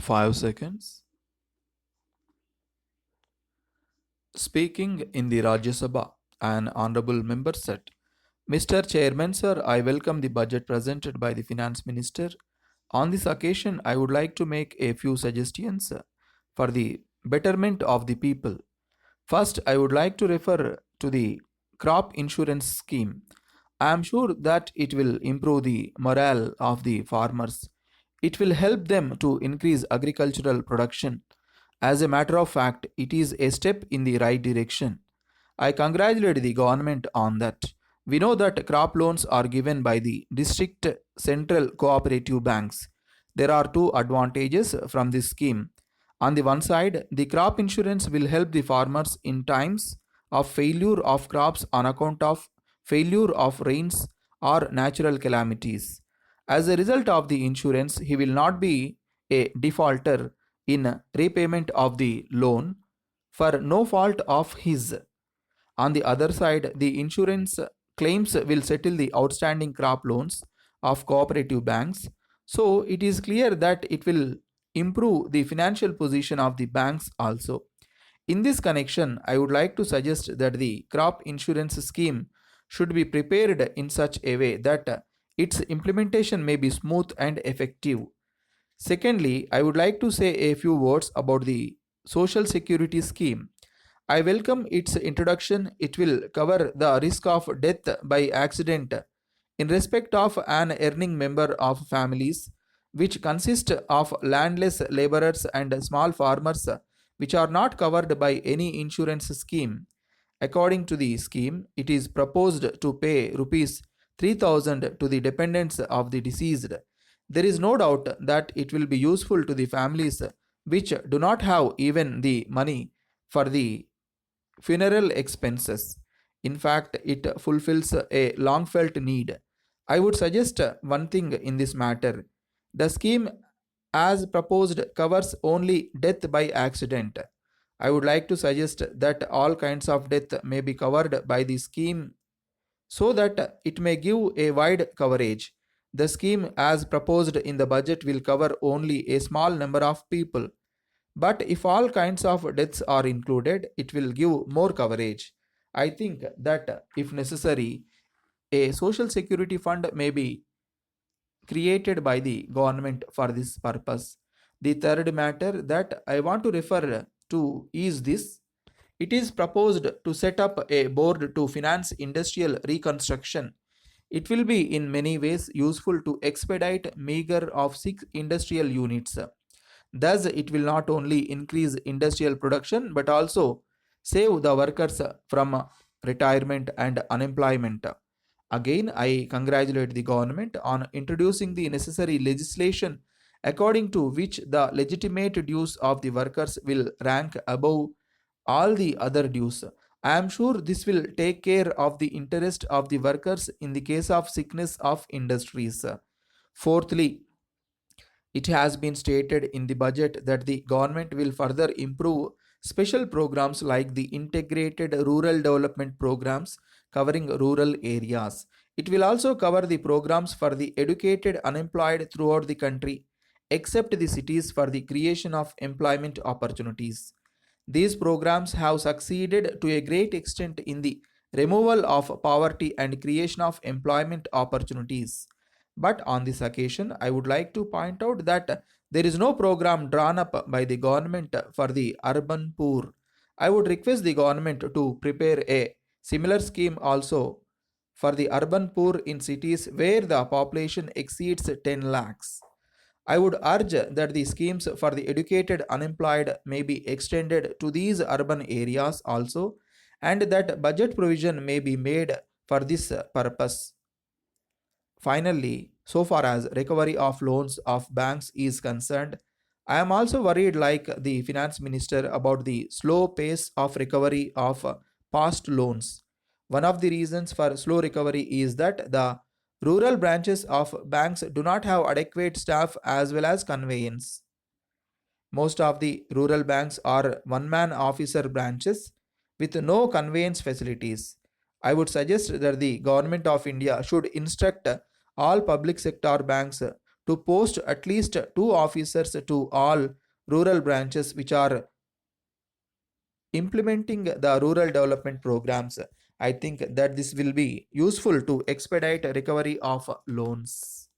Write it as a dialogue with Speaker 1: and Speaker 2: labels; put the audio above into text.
Speaker 1: 5 seconds. Speaking in the Rajya Sabha, an honorable member said, Mr. Chairman, sir, I welcome the budget presented by the Finance Minister. On this occasion, I would like to make a few suggestions for the betterment of the people. First, I would like to refer to the crop insurance scheme. I am sure that it will improve the morale of the farmers. It will help them to increase agricultural production. As a matter of fact, it is a step in the right direction. I congratulate the government on that. We know that crop loans are given by the district central cooperative banks. There are two advantages from this scheme. On the one side, the crop insurance will help the farmers in times of failure of crops on account of failure of rains or natural calamities. As a result of the insurance, he will not be a defaulter in repayment of the loan for no fault of his. On the other side, the insurance claims will settle the outstanding crop loans of cooperative banks. So it is clear that it will improve the financial position of the banks also. In this connection, I would like to suggest that the crop insurance scheme should be prepared in such a way that its implementation may be smooth and effective. Secondly, I would like to say a few words about the Social Security scheme. I welcome its introduction. It will cover the risk of death by accident in respect of an earning member of families which consist of landless laborers and small farmers which are not covered by any insurance scheme. According to the scheme, it is proposed to pay rupees 3000 to the dependents of the deceased. There is no doubt that it will be useful to the families which do not have even the money for the funeral expenses. In fact, it fulfills a long felt need. I would suggest one thing in this matter. The scheme, as proposed, covers only death by accident. I would like to suggest that all kinds of death may be covered by the scheme so that it may give a wide coverage. The scheme, as proposed in the budget, will cover only a small number of people, but if all kinds of deaths are included, it will give more coverage. I think that if necessary, a social security fund may be created by the government for this purpose. The third matter that I want to refer to is this. It is proposed to set up a board to finance industrial reconstruction. It will be in many ways useful to expedite meager of 6 industrial units. Thus, it will not only increase industrial production but also save the workers from retirement and unemployment. Again, I congratulate the government on introducing the necessary legislation according to which the legitimate dues of the workers will rank above all the other dues. I am sure this will take care of the interest of the workers in the case of sickness of industries. Fourthly, it has been stated in the budget that the government will further improve special programs like the integrated rural development programs covering rural areas. It will also cover the programs for the educated unemployed throughout the country, except the cities, for the creation of employment opportunities. These programs have succeeded to a great extent in the removal of poverty and creation of employment opportunities. But on this occasion, I would like to point out that there is no program drawn up by the government for the urban poor. I would request the government to prepare a similar scheme also for the urban poor in cities where the population exceeds 10 lakhs. I would urge that the schemes for the educated unemployed may be extended to these urban areas also, and that budget provision may be made for this purpose. Finally, so far as recovery of loans of banks is concerned, I am also worried, like the finance minister, about the slow pace of recovery of past loans. One of the reasons for slow recovery is that the rural branches of banks do not have adequate staff as well as conveyance. Most of the rural banks are one man officer branches with no conveyance facilities. I would suggest that the government of India should instruct all public sector banks to post at least two officers to all rural branches which are implementing the rural development programs. I think that this will be useful to expedite recovery of loans.